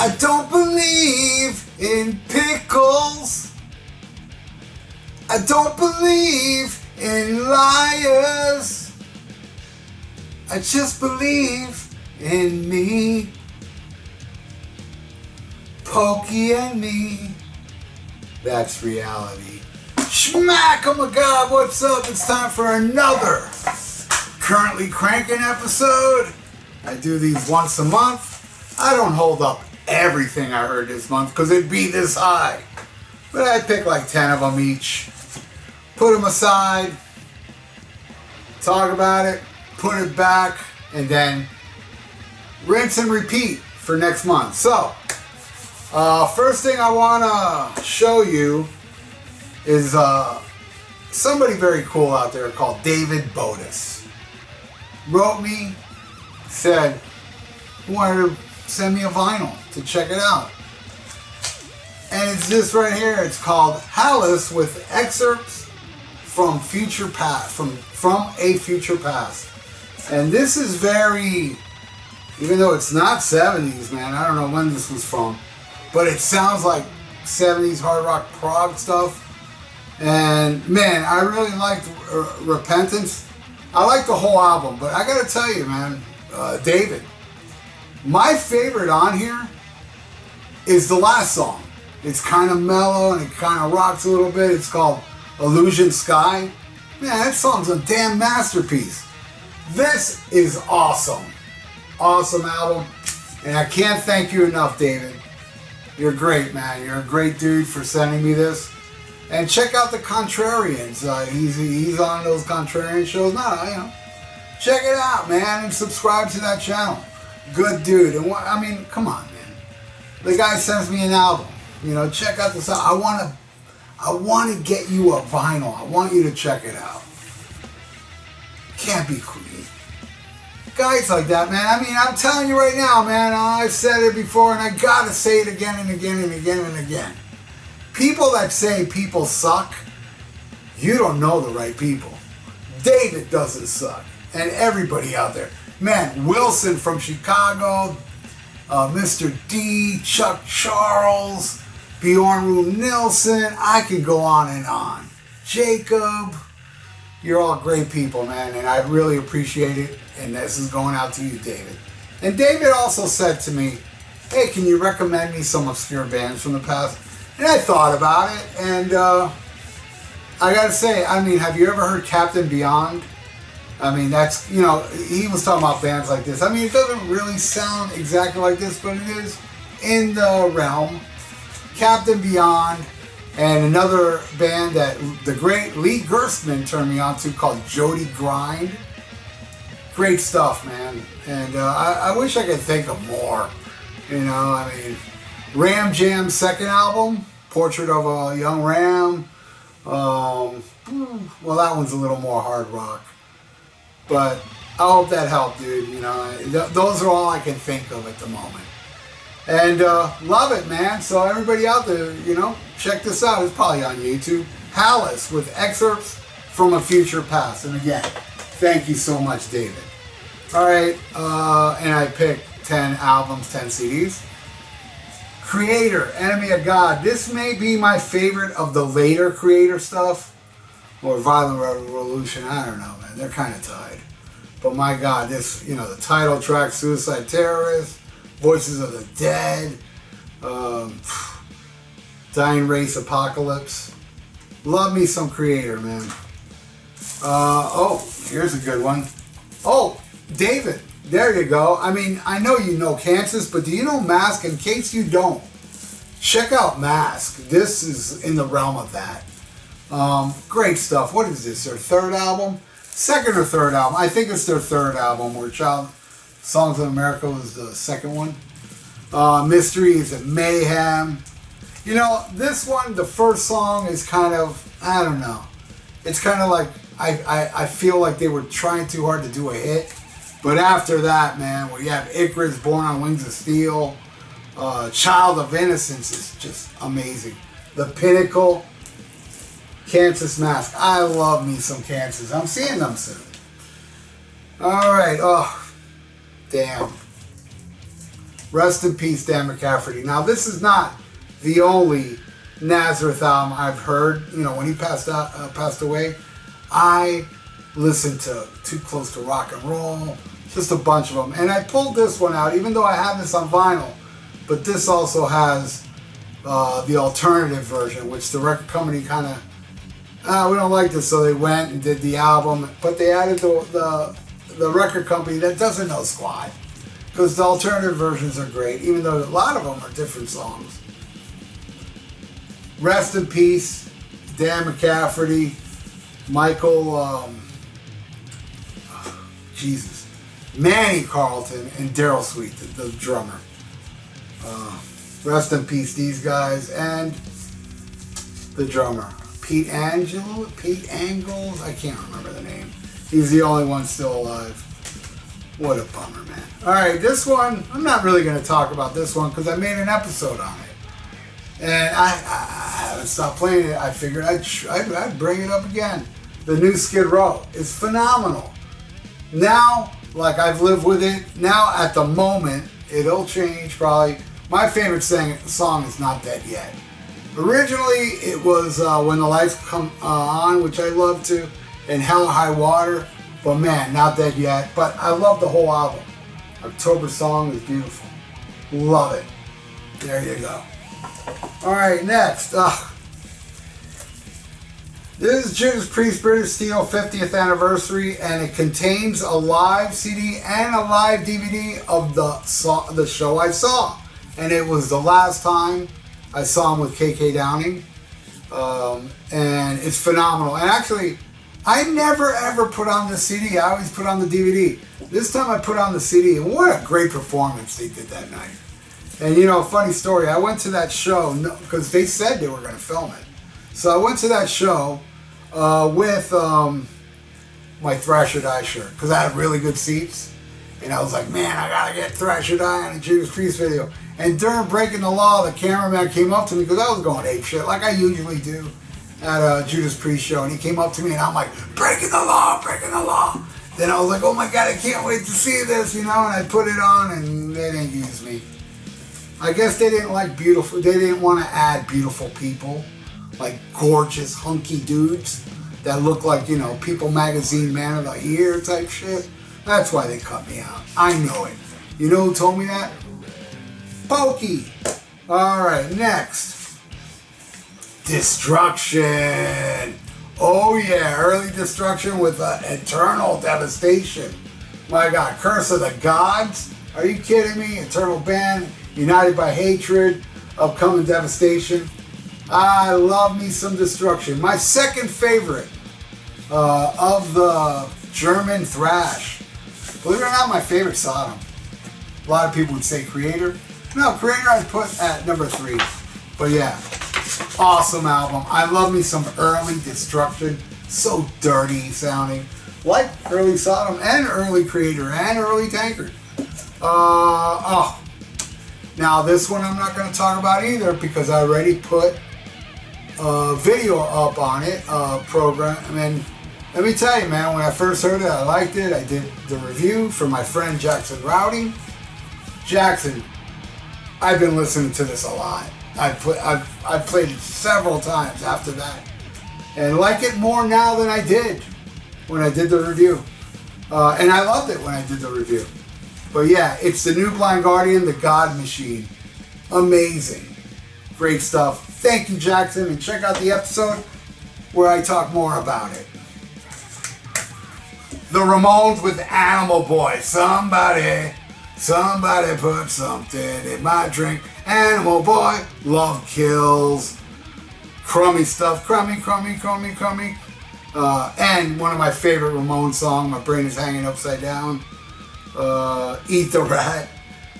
I don't believe in pickles. I don't believe in liars. I just believe in me. Pokey and me. That's reality. Schmack! Oh my God, what's up? It's time for another Currently Cranking episode. I do these once a month. I don't hold up everything I heard this month because it'd be this high. But I pick like 10 of them each. Put them aside. Talk about it. Put it back. And then rinse and repeat for next month. So, first thing I want to show you is somebody very cool out there called David Bodis. Wrote me, said he wanted to send me a vinyl to check it out. And it's this right here. It's called Hallis with excerpts from future past, from a future past. And this is very, even though it's not 70s, man, I don't know when this was from, but it sounds like 70s hard rock prog stuff. And man, I really liked Repentance. I like the whole album, but I gotta tell you, man, David, my favorite on here is the last song. It's kind of mellow and it kind of rocks a little bit. It's called Illusion Sky. Man, that song's a damn masterpiece. This is awesome. Awesome album. And I can't thank you enough, David. You're great, man. You're a great dude for sending me this. And check out the Contrarians. He's on those Contrarian shows now, you know. Check it out, man, and subscribe to that channel. Good dude. And I mean, come on, man. The guy sends me an album. You know, check out this album. I want to get you a vinyl. I want you to check it out. Can't be cool. Guys like that, man. I mean, I'm telling you right now, man. I've said it before, and I gotta say it again and again and again and again. People that say people suck, you don't know the right people. David doesn't suck. And everybody out there. Man, Wilson from Chicago, Mr. D, Chuck Charles, Bjorn Rune Nilsson, I can go on and on. Jacob, you're all great people, man, and I really appreciate it. And this is going out to you, David. And David also said to me, hey, can you recommend me some obscure bands from the past? And I thought about it, and I gotta say, I mean, have you ever heard Captain Beyond? I mean, that's, you know, he was talking about bands like this. I mean, it doesn't really sound exactly like this, but it is in the realm. Captain Beyond, and another band that the great Lee Gerstmann turned me on to called Jody Grind. Great stuff, man. And I wish I could think of more. You know, I mean, Ram Jam's second album, Portrait of a Young Ram. Well, that one's a little more hard rock. But I hope that helped, dude. You know, those are all I can think of at the moment. And love it, man. So everybody out there, you know, check this out. It's probably on YouTube. Hallis with excerpts from a future past. And again, thank you so much, David. All right, and I picked 10 albums, 10 CDs. Creator, Enemy of God. This may be my favorite of the later Creator stuff. Or Violent Revolution, I don't know, man. They're kind of tied. But my God, this, you know, the title track, Suicide Terrorist, Voices of the Dead, Dying Race Apocalypse. Love me some Creator, man. Oh, here's a good one. Oh, David, there you go. I mean, I know you know Kansas, but do you know Mask? In case you don't, check out Mask. This is in the realm of that. Great stuff. What is this, their third album? Second or third album? I think it's their third album, where Child Songs of America was the second one. Mysteries and Mayhem. You know, this one, the first song is kind of, I don't know. It's kind of like, I feel like they were trying too hard to do a hit. But after that, man, where you have Icarus, Born on Wings of Steel, Child of Innocence is just amazing. The Pinnacle, Kansas Mask. I love me some Kansas. I'm seeing them soon. All right. Oh, damn. Rest in peace, Dan McCafferty. Now, this is not the only Nazareth album I've heard. You know, when he passed away, I listened to Too Close to Rock and Roll, just a bunch of them. And I pulled this one out, even though I have this on vinyl. But this also has the alternative version, which the record company kind of, we don't like this, so they went and did the album. But they added the record company that doesn't know squat. Because the alternative versions are great, even though a lot of them are different songs. Rest in peace, Dan McCafferty, Michael, Manny Carlton, and Daryl Sweet, the drummer. Rest in peace, these guys, and the drummer, Pete Angles, I can't remember the name. He's the only one still alive. What a bummer, man. Alright, this one, I'm not really going to talk about this one because I made an episode on it. And I haven't stopped playing it. I figured I'd bring it up again. The new Skid Row is phenomenal. Now, like I've lived with it, now at the moment, it'll change probably. My favorite song is Not Dead Yet. Originally, it was When the Lights Come On, which I love to, and Hell or High Water. But man, Not Dead Yet. But I love the whole album. October Song is beautiful. Love it. There you go. Alright, next. This is Judas Priest British Steel 50th anniversary, and it contains a live CD and a live DVD of the show I saw. And it was the last time I saw him with KK Downing. And it's phenomenal. And actually, I never ever put on the CD. I always put on the DVD. This time I put on the CD, and what a great performance they did that night. And you know, funny story, I went to that show because they said they were going to film it. So I went to that show with my Thrash or Die shirt because I had really good seats. And I was like, man, I got to get Thrash or Die on a Judas Priest video. And during Breaking the Law, the cameraman came up to me because I was going ape shit like I usually do at a Judas Priest show, and he came up to me and I'm like, breaking the law. Then I was like, oh my God, I can't wait to see this, you know, and I put it on and they didn't use me. I guess they didn't want to add beautiful people, like gorgeous, hunky dudes that look like, you know, People Magazine Man of the Year type shit. That's why they cut me out. I know it. You know who told me that? Pokey. Alright, next. Destruction. Oh yeah, early destruction with eternal devastation. My God, Curse of the Gods. Are you kidding me? Eternal band, united by hatred, upcoming devastation. I love me some destruction. My second favorite of the German thrash. Believe it or not, my favorite Sodom. A lot of people would say Creator. No, Creator I'd put at number 3. But yeah. Awesome album. I love me some early Destruction. So dirty sounding. Like early Sodom and early Creator and early Tankard. Now this one I'm not going to talk about either because I already put a video up on it, program. And let me tell you, man, when I first heard it, I liked it. I did the review for my friend Jackson Rowdy. Jackson, I've been listening to this a lot. I've played it several times after that, and like it more now than I did when I did the review. And I loved it when I did the review. But yeah, it's the new Blind Guardian, the God Machine. Amazing, great stuff. Thank you, Jackson, and check out the episode where I talk more about it. The Ramones with Animal Boy. Somebody put something in my drink. Animal Boy, Love Kills, crummy stuff, crummy. And one of my favorite Ramones songs, My Brain is Hanging Upside Down, Eat the Rat.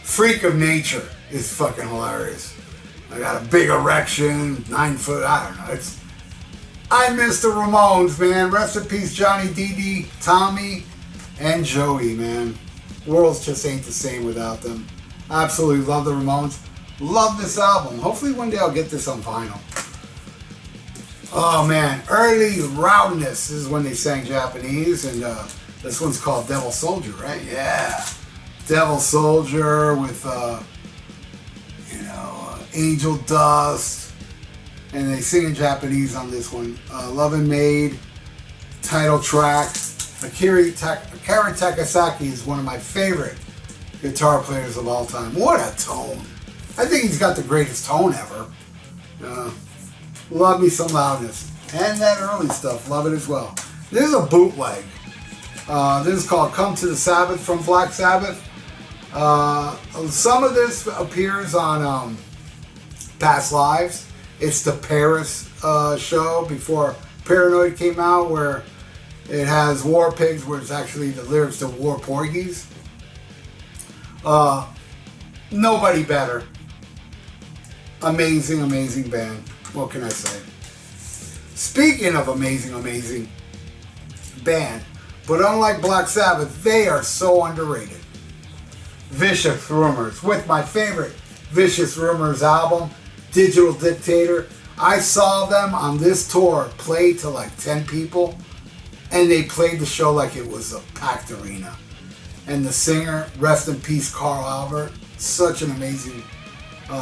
Freak of Nature is fucking hilarious. I got a big erection, 9 foot, I don't know. I miss the Ramones, man. Rest in peace, Johnny, Dee Dee, Tommy, and Joey, man. Worlds just ain't the same without them. Absolutely love the Ramones. Love this album. Hopefully one day I'll get this on vinyl. Oh man, early Rowdness is when they sang Japanese, and this one's called Devil Soldier, right? Yeah. Devil Soldier with Angel Dust, and they sing in Japanese on this one. Love and Maid, title track. Akira Takasaki is one of my favorite guitar players of all time. What a tone. I think he's got the greatest tone ever. Love me some Loudness. And that early stuff, love it as well. This is a bootleg. This is called Come to the Sabbath from Black Sabbath. Some of this appears on Past Lives. It's the Paris show before Paranoid came out, where it has War Pigs, where it's actually the lyrics to War Porgies. Nobody better. Amazing, amazing band. What can I say? Speaking of amazing band, but unlike Black Sabbath, they are so underrated. Vicious Rumors, with my favorite Vicious Rumors album, Digital Dictator. I saw them on this tour play to like 10 people, and they played the show like it was a packed arena. And the singer, rest in peace, Carl Albert, such an amazing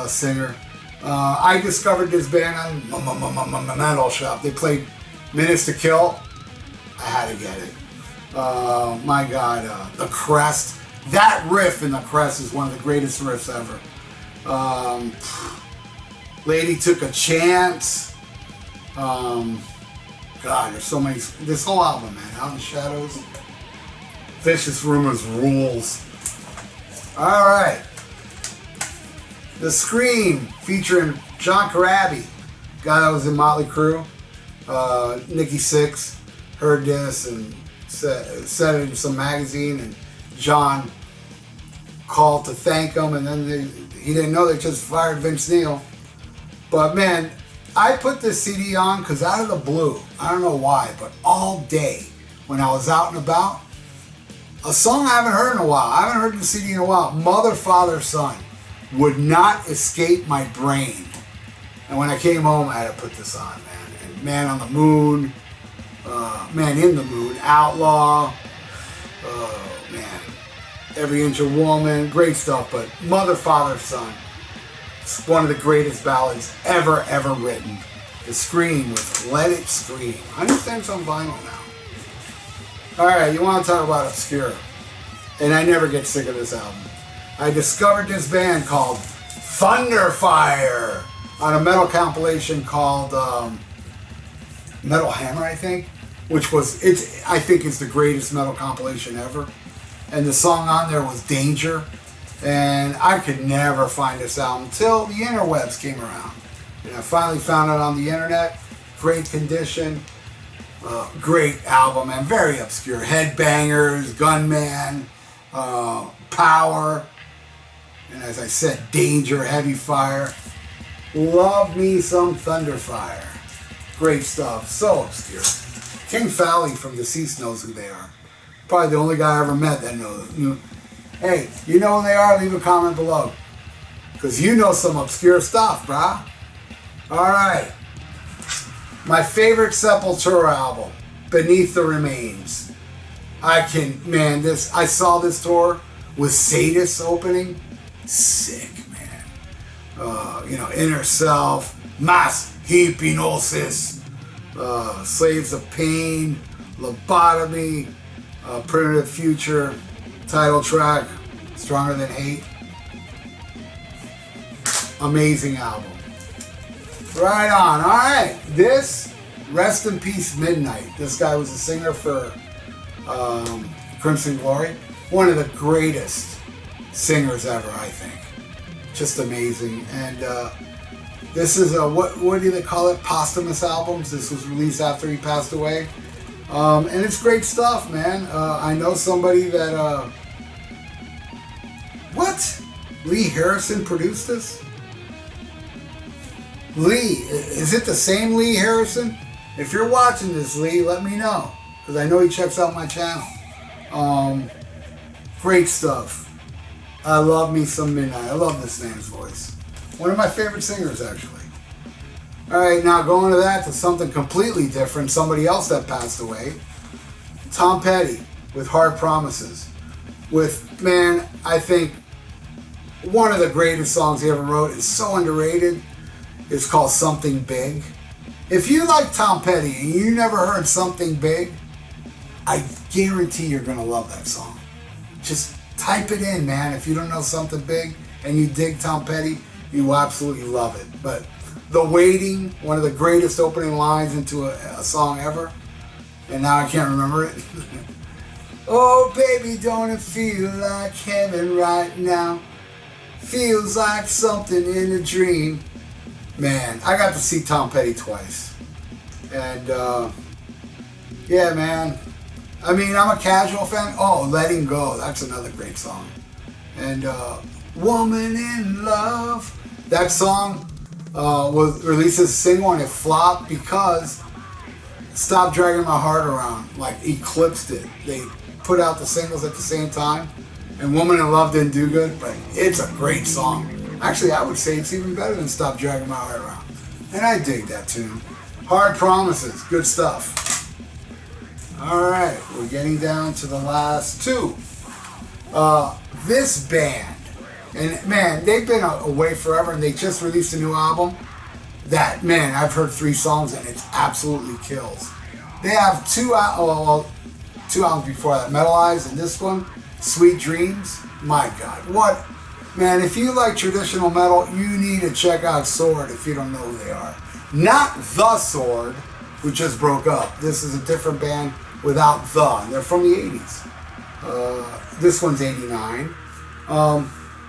singer. I discovered this band on Metal Shop. They played Minutes to Kill. I had to get it. My God, The Crest. That riff in The Crest is one of the greatest riffs ever. Lady Took a Chance. God, there's so many. This whole album, man. Out in the Shadows. Vicious Rumors rules. All right. The Scream, featuring John Corabi, guy that was in Motley Crue. Nikki Sixx heard this and said it in some magazine, and John called to thank him, and then he didn't know they just fired Vince Neil. But man, I put this CD on because out of the blue, I don't know why, but all day when I was out and about, a song I haven't heard in a while. I haven't heard the CD in a while. Mother, Father, Son would not escape my brain. And when I came home, I had to put this on, man. And Man on the Moon, Man in the Moon, Outlaw, man, Every Inch a Woman, great stuff. But Mother, Father, Son, it's one of the greatest ballads ever written. The Scream with Let It Scream. I understand it's on vinyl now. Alright, you want to talk about obscure. And I never get sick of this album. I discovered this band called Thunderfire on a metal compilation called Metal Hammer, I think. Which was, I think it's the greatest metal compilation ever. And the song on there was Danger. And I could never find this album until the interwebs came around. And I finally found it on the internet. Great condition. Great album, and very obscure. Headbangers, Gunman, Power, and as I said, Danger, Heavy Fire. Love me some Thunderfire. Great stuff. So obscure. King Fowley from Deceased knows who they are. Probably the only guy I ever met that knew. Hey, you know who they are? Leave a comment below. Because you know some obscure stuff, brah. Alright. My favorite Sepultura album, Beneath the Remains. I saw this tour with Sadist opening. Sick, man. Inner Self, Mass Hypnosis, Slaves of Pain, Lobotomy, Primitive Future, title track, Stronger Than Hate. Amazing album. Right on. All right. This, Rest in Peace Midnight. This guy was a singer for Crimson Glory. One of the greatest singers ever, I think. Just amazing. And this is a, what do they call it? Posthumous albums. This was released after he passed away. And it's great stuff, man. I know somebody that, what? Lee Harrison produced this? Lee, is it the same Lee Harrison? If you're watching this, Lee, let me know, because I know he checks out my channel. Great stuff. I love me some Midnight. I love this man's voice. One of my favorite singers, actually. Alright, now going to that, to something completely different, somebody else that passed away. Tom Petty with Hard Promises. With, man, I think one of the greatest songs he ever wrote. It's so underrated. It's called Something Big. If you like Tom Petty and you never heard Something Big, I guarantee you're going to love that song. Just type it in, man. If you don't know Something Big and you dig Tom Petty, you will absolutely love it. But The Waiting, one of the greatest opening lines into a song ever. And now I can't remember it. Oh, baby, don't it feel like heaven right now? Feels like something in a dream. Man, I got to see Tom Petty twice. And, yeah, man. I mean, I'm a casual fan. Oh, Letting Go. That's another great song. And, Woman in Love. That song was released as a single and it flopped because Stop Dragging My Heart Around, like, eclipsed it. They put out the singles at the same time, and Woman in Love didn't do good, but it's a great song. Actually, I would say it's even better than Stop Dragging My Heart Around. And I dig that tune. Hard Promises, good stuff. Alright, we're getting down to the last two. This band, and man, they've been away forever, and they just released a new album. That, man, I've heard 3 songs and it absolutely kills. They have two albums before that, Metal Eyes, and this one, Sweet Dreams. My God, what? Man, if you like traditional metal, you need to check out Sword if you don't know who they are. Not The Sword, who just broke up. This is a different band without The, and they're from the 80s. This one's 89.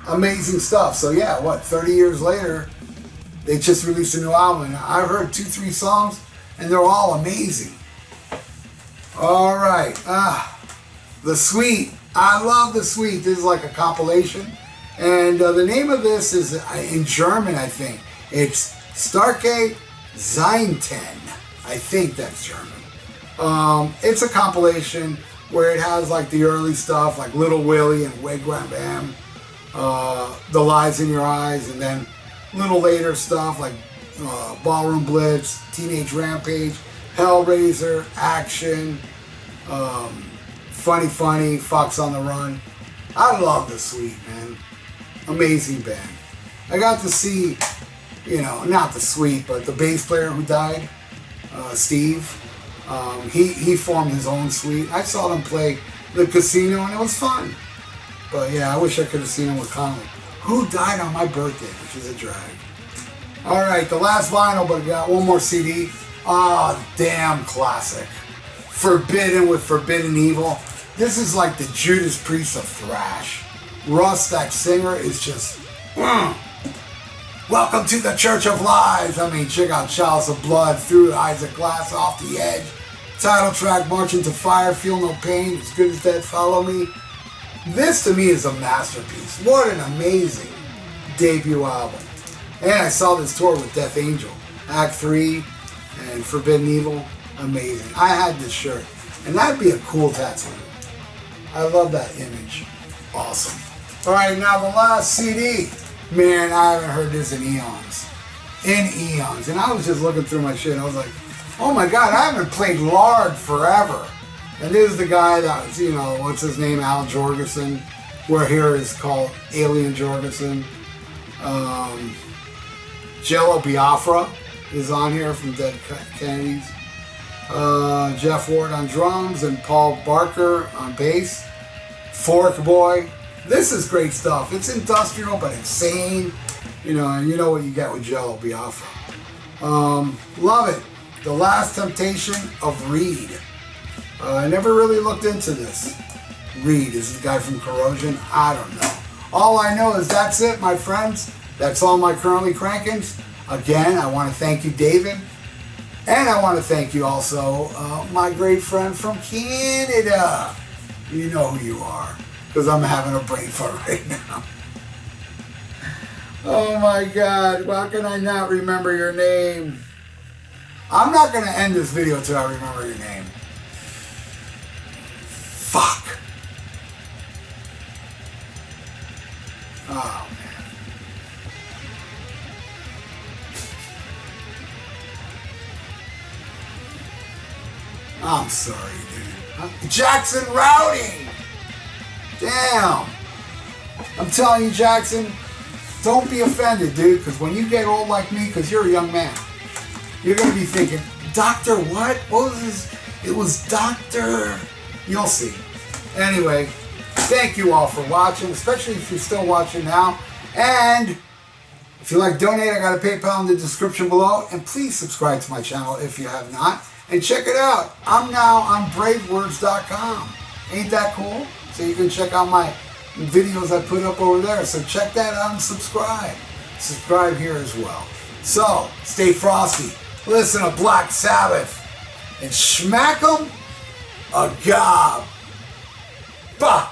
Amazing stuff. So yeah, 30 years later, they just released a new album, and I've heard 2-3 songs, and they're all amazing. All right, The Sweet. I love The Sweet. This is like a compilation, and the name of this is in German, I think. It's Starke Seinten. I think that's German. It's a compilation where it has like the early stuff, like Little Willie and Wigwam Bam, The Lies in Your Eyes, and then little later stuff like Ballroom Blitz, Teenage Rampage, Hellraiser, Action, Funny, Fox on the Run. I love The Sweet, man. Amazing band. I got to see, not The Sweet, but the bass player who died, Steve. He formed his own Sweet. I saw them play the Casino, and it was fun. But yeah, I wish I could have seen him with Conley, who died on my birthday, which is a drag. Alright, the last vinyl, but I got one more CD. Damn classic. Forbidden with Forbidden Evil. This is like the Judas Priest of thrash. Russ, that singer, is just... Welcome to the Church of Lies. I mean, check out Chalice of Blood, Through the Eyes of Glass, Off the Edge. Title track, March into Fire, Feel No Pain, As Good as Dead, Follow Me. This to me is a masterpiece. What an amazing debut album. And I saw this tour with Death Angel, Act 3 and Forbidden Evil. Amazing. I had this shirt, and that'd be a cool tattoo. I love that image. Awesome. Alright, now the last CD. Man, I haven't heard this in eons. And I was just looking through my shit, and I was like, oh my God, I haven't played Lard forever. And this is the guy that was, what's his name, Al Jorgensen. We're here is called Alien Jorgensen. Jello Biafra is on here from Dead Kennedys. Jeff Ward on drums and Paul Barker on bass. Fork Boy. This is great stuff. It's industrial but insane. And you know what you get with Jello Biafra. Love it. The Last Temptation of Reed. I never really looked into this. Reed is the guy from Corrosion. I don't know. All I know is that's it, my friends. That's all my currently crankings. Again, I want to thank you, David. And I want to thank you also, my great friend from Canada. You know who you are, because I'm having a brain fart right now. Oh my God, why can I not remember your name? I'm not going to end this video until I remember your name. Fuck. Oh, man. I'm sorry, dude. Jackson Routing! Damn. I'm telling you, Jackson, don't be offended, dude, because when you get old like me, because you're a young man, you're going to be thinking, Doctor what? What was this? It was Doctor... You'll see. Anyway, thank you all for watching, especially if you're still watching now. And if you like donate, I got a PayPal in the description below. And please subscribe to my channel if you have not. And check it out. I'm now on bravewords.com. Ain't that cool? So you can check out my videos I put up over there. So check that out and subscribe. Subscribe here as well. So, stay frosty. Listen to Black Sabbath. And smack 'em a gob. Bah!